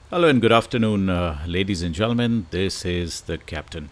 Hello and good afternoon, ladies and gentlemen. This is the captain.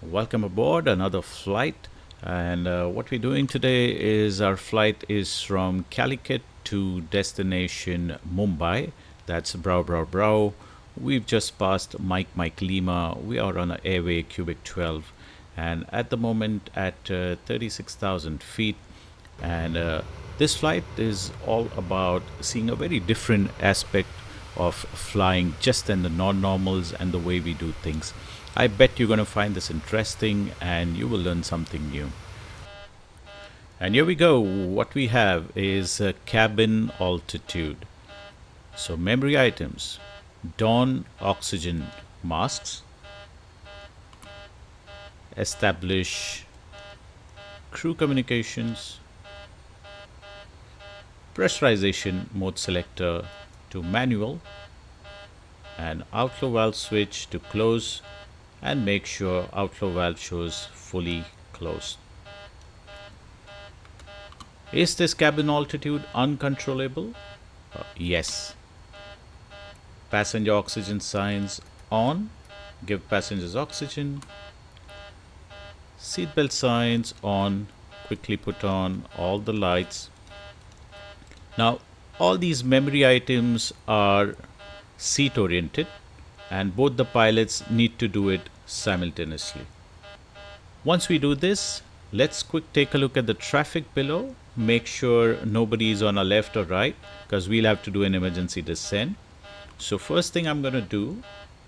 Welcome aboard another flight. And what we're doing today is our flight is from Calicut to destination Mumbai. That's brow. We've just passed Mike Lima. We are on an airway cubic 12, and at the moment at 36,000 feet. And this flight is all about seeing a very different aspect of flying, just than the non normals and the way we do things. I bet you're going to find this interesting and you will learn something new. And here we go. What we have is cabin altitude. So, memory items: don oxygen masks, establish crew communications, pressurization mode selector to manual, and outflow valve switch to close, and make sure outflow valve shows fully closed. Is this cabin altitude uncontrollable? Yes. Passenger oxygen signs on. Give passengers oxygen. Seatbelt signs on. Quickly put on all the lights. Now, all these memory items are seat oriented, and both the pilots need to do it simultaneously. Once we do this, let's take a look at the traffic below. Make sure nobody is on our left or right, because we'll have to do an emergency descent. So first thing I'm going to do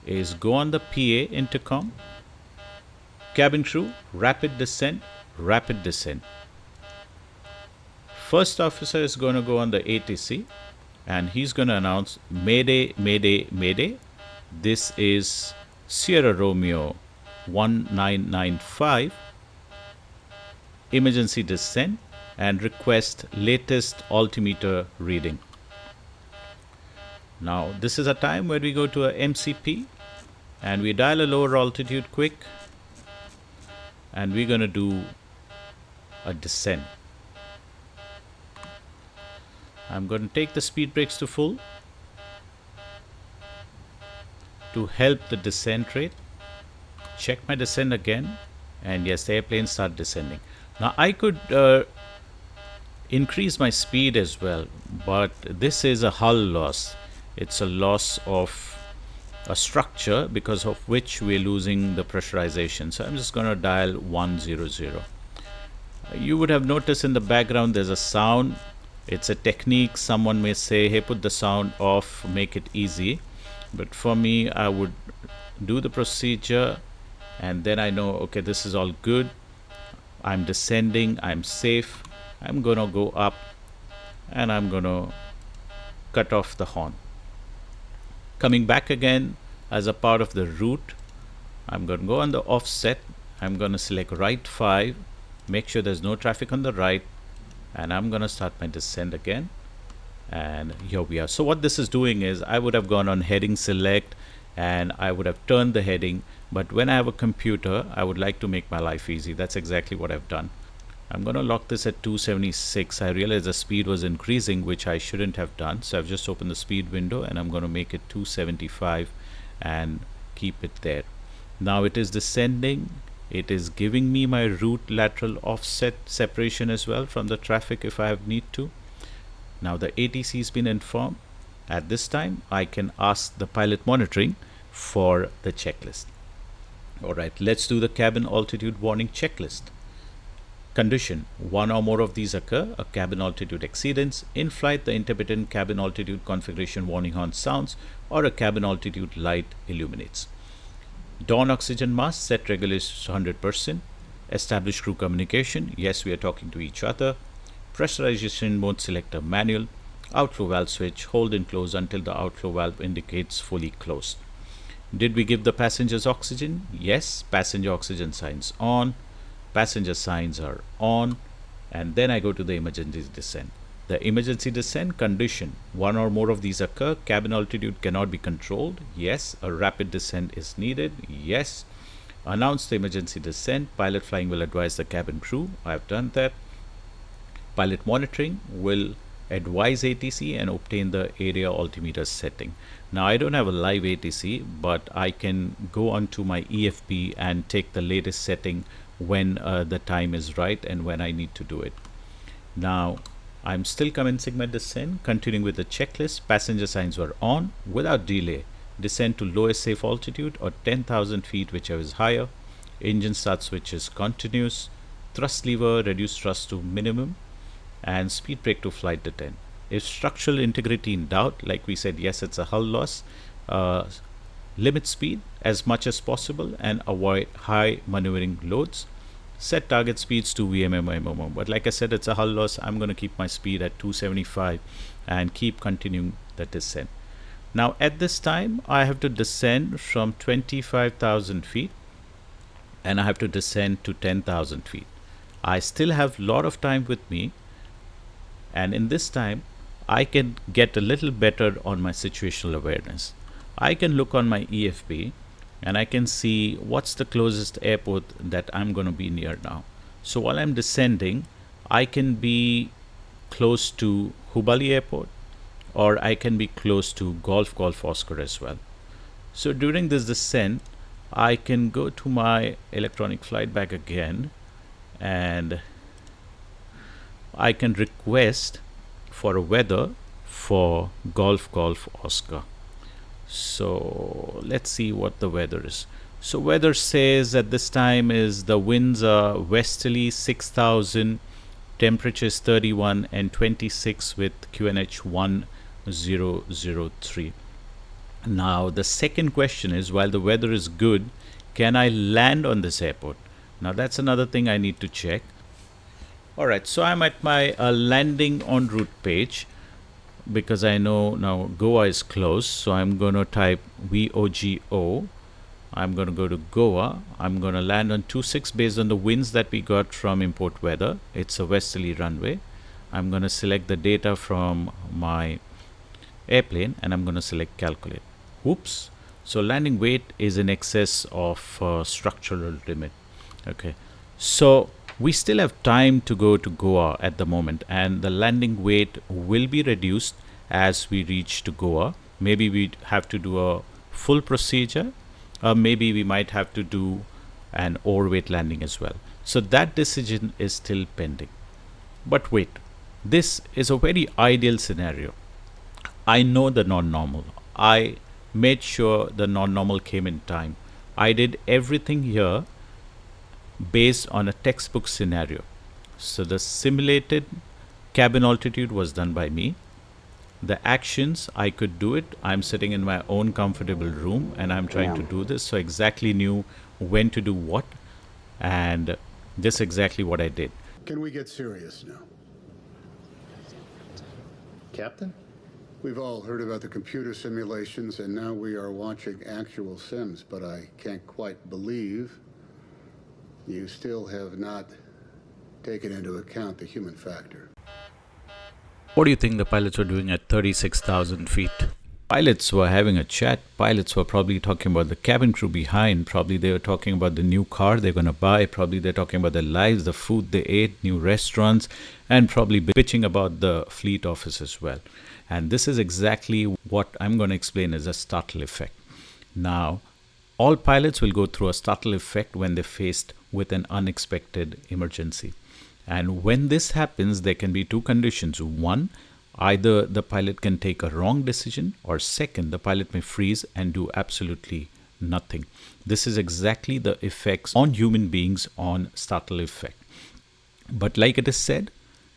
is go on the PA intercom. Cabin crew, rapid descent, rapid descent. First officer is going to go on the ATC, and he's going to announce Mayday, Mayday, Mayday. This is Sierra Romeo 1995. Emergency descent, and request latest altimeter reading. Now, this is a time where we go to a MCP and we dial a lower altitude quick, and we're going to do a descent. I'm going to take the speed brakes to full to help the descent rate. Check my descent again, and yes, the airplane start descending. Now I could increase my speed as well, but this is a hull loss. It's a loss of a structure because of which we're losing the pressurization. So I'm just going to dial 100. You would have noticed in the background there's a sound. It's a technique. Someone may say, hey, put the sound off, make it easy. But for me, I would do the procedure, and then I know, okay, this is all good. I'm descending, I'm safe. I'm going to go up, and I'm going to cut off the horn. Coming back again as a part of the route, I'm going to go on the offset. I'm going to select right 5, make sure there's no traffic on the right, and I'm going to start my descent again. And here we are. So what this is doing is, I would have gone on heading select and I would have turned the heading, but when I have a computer, I would like to make my life easy. That's exactly what I've done. I'm going to lock this at 276. I realized the speed was increasing, which I shouldn't have done, so I've just opened the speed window and I'm going to make it 275 and keep it there. Now it is descending. It is giving me my route lateral offset separation as well from the traffic if I have need to. Now the ATC has been informed. At this time, I can ask the pilot monitoring for the checklist. Alright, let's do the cabin altitude warning checklist. Condition: one or more of these occur, a cabin altitude exceedance, in flight the intermittent cabin altitude configuration warning horn sounds, or a cabin altitude light illuminates. Dawn oxygen mask set regulations 100%. Establish crew communication. Yes, we are talking to each other. Pressurization mode selector manual. Outflow valve switch hold and close until the outflow valve indicates fully closed. Did we give the passengers oxygen? Yes. Passenger oxygen signs on. Passenger signs are on. And then I go to the emergency descent. The emergency descent condition: one or more of these occur, cabin altitude cannot be controlled. Yes. A rapid descent is needed. Yes. Announce the emergency descent. Pilot flying will advise the cabin crew. I have done that. Pilot monitoring will advise ATC and obtain the area altimeter setting. Now I don't have a live ATC, but I can go onto my EFP and take the latest setting when the time is right and when I need to do it. Now I'm still commencing my descent, continuing with the checklist. Passenger signs were on without delay. Descend to lowest safe altitude or 10,000 feet, whichever is higher. Engine start switch is continuous. Thrust lever reduce thrust to minimum, and speed brake to flight detent. If structural integrity in doubt, like we said, yes, it's a hull loss, limit speed as much as possible and avoid high maneuvering loads. Set target speeds to VMM. But like I said, it's a hull loss. I'm going to keep my speed at 275 and keep continuing the descent. Now at this time, I have to descend from 25,000 feet and I have to descend to 10,000 feet. I still have a lot of time with me, and in this time I can get a little better on my situational awareness. I can look on my EFB and I can see what's the closest airport that I'm going to be near now. So while I'm descending, I can be close to Hubali Airport, or I can be close to Golf Oscar as well. So during this descent, I can go to my electronic flight bag again, and I can request for a weather for Golf Oscar. So let's see what the weather is. So weather says at this time is the winds are westerly 6,000, temperature is 31 and 26 with QNH 1003. Now the second question is, while the weather is good, can I land on this airport? Now that's another thing I need to check. Alright, so I'm at my landing en route page, because I know now Goa is closed. So I'm going to type VOGO. I'm going to go to Goa. I'm going to land on 26 based on the winds that we got from import weather. It's a westerly runway. I'm going to select the data from my airplane and I'm going to select calculate. Whoops. So landing weight is in excess of structural limit. Okay. So we still have time to go to Goa at the moment, and the landing weight will be reduced as we reach to Goa. Maybe we have to do a full procedure, or maybe we might have to do an overweight landing as well. So that decision is still pending. But wait, this is a very ideal scenario. I know the non-normal. I made sure the non-normal came in time. I did everything here based on a textbook scenario. So the simulated cabin altitude was done by me. The actions, I could do it. I'm sitting in my own comfortable room and I'm trying to do this. So I exactly knew when to do what, and this is exactly what I did. Can we get serious now? Captain? We've all heard about the computer simulations, and now we are watching actual sims, but I can't quite believe you still have not taken into account the human factor. What do you think the pilots were doing at 36,000 feet? Pilots were having a chat. Pilots were probably talking about the cabin crew behind. Probably they were talking about the new car they're going to buy. Probably they're talking about their lives, the food they ate, new restaurants, and probably bitching about the fleet office as well. And this is exactly what I'm going to explain as a startle effect. Now, all pilots will go through a startle effect when they're faced with an unexpected emergency. And when this happens, there can be two conditions. One, either the pilot can take a wrong decision, or second, the pilot may freeze and do absolutely nothing. This is exactly the effects on human beings on startle effect. But like it is said,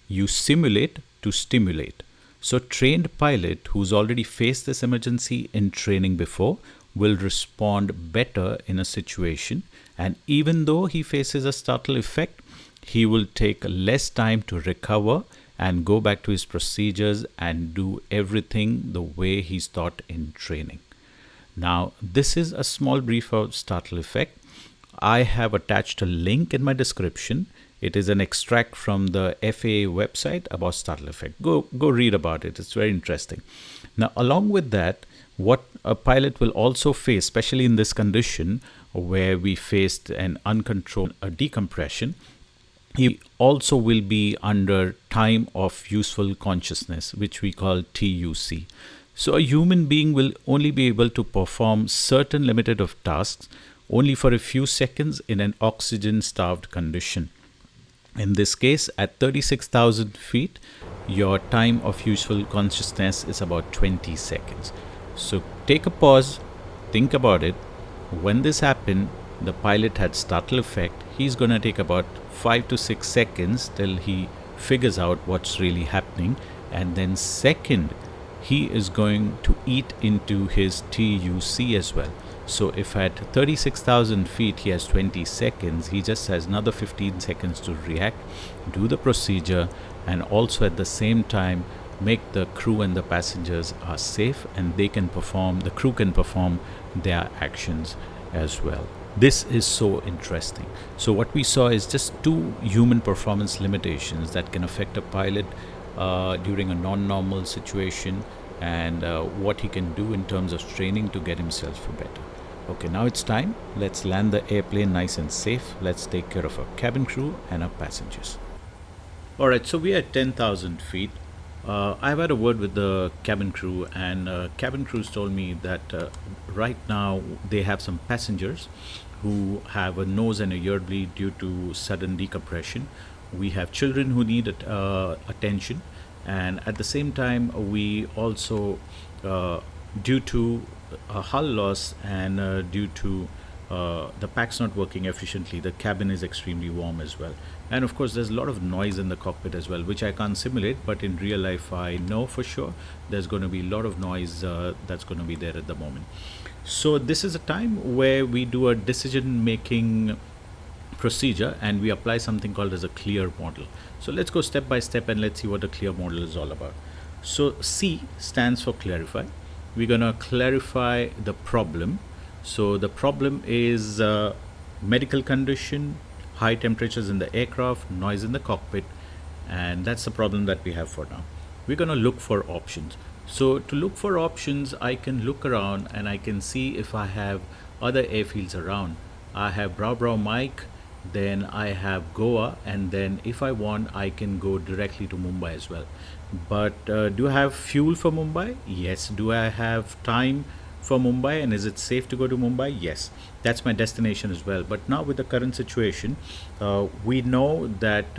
you simulate to stimulate. So trained pilot who's already faced this emergency in training before will respond better in a situation, and even though he faces a startle effect, he will take less time to recover and go back to his procedures and do everything the way he's taught in training. Now, this is a small brief of startle effect. I have attached a link in my description. It is an extract from the FAA website about startle effect. Go read about it. It's very interesting. Now, along with that, what a pilot will also face, especially in this condition where we faced an uncontrolled decompression, he also will be under time of useful consciousness, which we call TUC. So a human being will only be able to perform certain limited of tasks only for a few seconds in an oxygen starved condition. In this case, at 36,000 feet, your time of useful consciousness is about 20 seconds. So take a pause, think about it. When this happened, the pilot had startle effect. He's going to take about 5 to 6 seconds till he figures out what's really happening. And then, second, he is going to eat into his TUC as well. So if at 36,000 feet he has 20 seconds, he just has another 15 seconds to react, do the procedure, and also at the same time make the crew and the passengers are safe, and the crew can perform their actions as well. This is so interesting. So what we saw is just two human performance limitations that can affect a pilot during a non-normal situation, and what he can do in terms of training to get himself better. Okay, now it's time. Let's land the airplane nice and safe. Let's take care of our cabin crew and our passengers. All right, so we are at 10,000 feet. I've had a word with the cabin crew, and cabin crews told me that right now they have some passengers who have a nose and a ear bleed due to sudden decompression. We have children who need attention, and at the same time, we also, due to a hull loss and due to the packs not working efficiently, the cabin is extremely warm as well. And of course, there's a lot of noise in the cockpit as well, which I can't simulate, but in real life, I know for sure there's going to be a lot of noise that's going to be there at the moment. So this is a time where we do a decision making procedure, and we apply something called as a clear model. So let's go step by step and let's see what a clear model is all about. So C stands for clarify. We're going to clarify the problem. So the problem is medical condition, high temperatures in the aircraft, noise in the cockpit, and that's the problem that we have for now. We're going to look for options. So to look for options, I can look around and I can see if I have other airfields around. I have Brow Mike, then I have Goa, and then if I want, I can go directly to Mumbai as well. But do I have fuel for Mumbai? Yes. Do I have time for Mumbai, and is it safe to go to Mumbai? Yes. That's my destination as well. But now with the current situation, we know that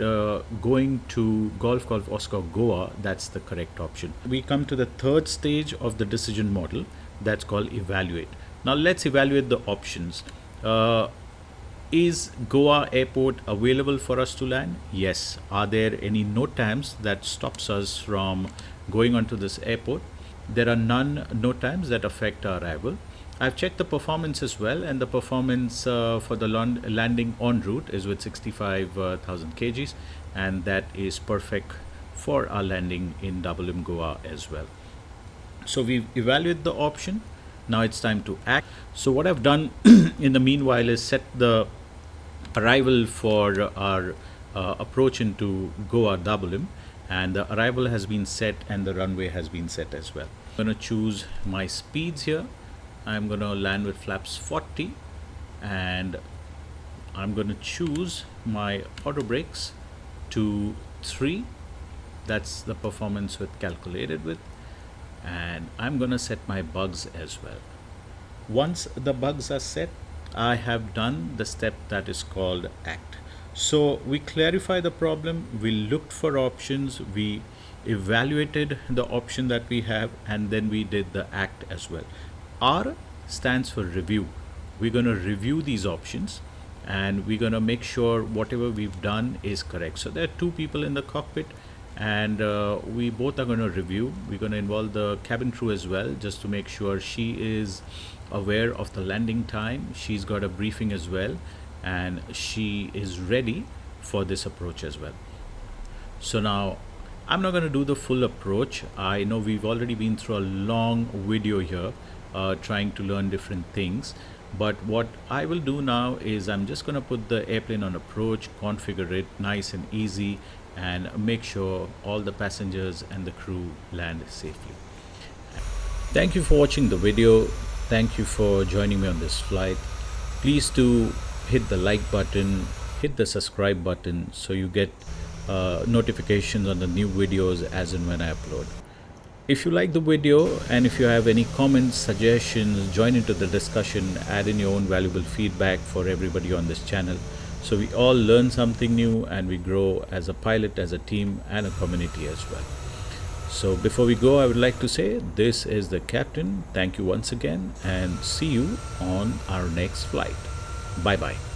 going to Golf Oscar Goa, that's the correct option. We come to the third stage of the decision model, that's called evaluate. Now let's evaluate the options. Is Goa airport available for us to land? Yes. Are there any NOTAMs that stops us from going onto this airport? There are none NOTAMs that affect our arrival. I've checked the performance as well, and the performance for the landing en route is with 65,000 kgs, and that is perfect for our landing in WM Goa as well. So we've evaluated the option. Now it's time to act. So what I've done in the meanwhile is set the arrival for our approach into Goa WM, and the arrival has been set and the runway has been set as well. I'm going to choose my speeds here. I'm going to land with flaps 40, and I'm going to choose my auto brakes to 3. That's the performance with calculated with, and I'm going to set my bugs as well. Once the bugs are set, I have done the step that is called act. So we clarify the problem, we looked for options, we evaluated the option that we have, and then we did the act as well. R stands for review. We're going to review these options, and we're going to make sure whatever we've done is correct. So there are 2 people in the cockpit, and we both are going to review. We're going to involve the cabin crew as well, just to make sure she is aware of the landing time. She's got a briefing as well, and she is ready for this approach as well. So now I'm not going to do the full approach. I know we've already been through a long video here trying to learn different things, but what I will do now is I'm just going to put the airplane on approach, configure it nice and easy, and make sure all the passengers and the crew land safely. Thank you for watching the video. Thank you for joining me on this flight. Please do hit the like button, hit the subscribe button so you get notifications on the new videos as and when I upload. If you like the video and if you have any comments, suggestions, join into the discussion, add in your own valuable feedback for everybody on this channel, so we all learn something new and we grow as a pilot, as a team, and a community as well. So before we go, I would like to say this is the captain. Thank you once again and see you on our next flight. Bye bye.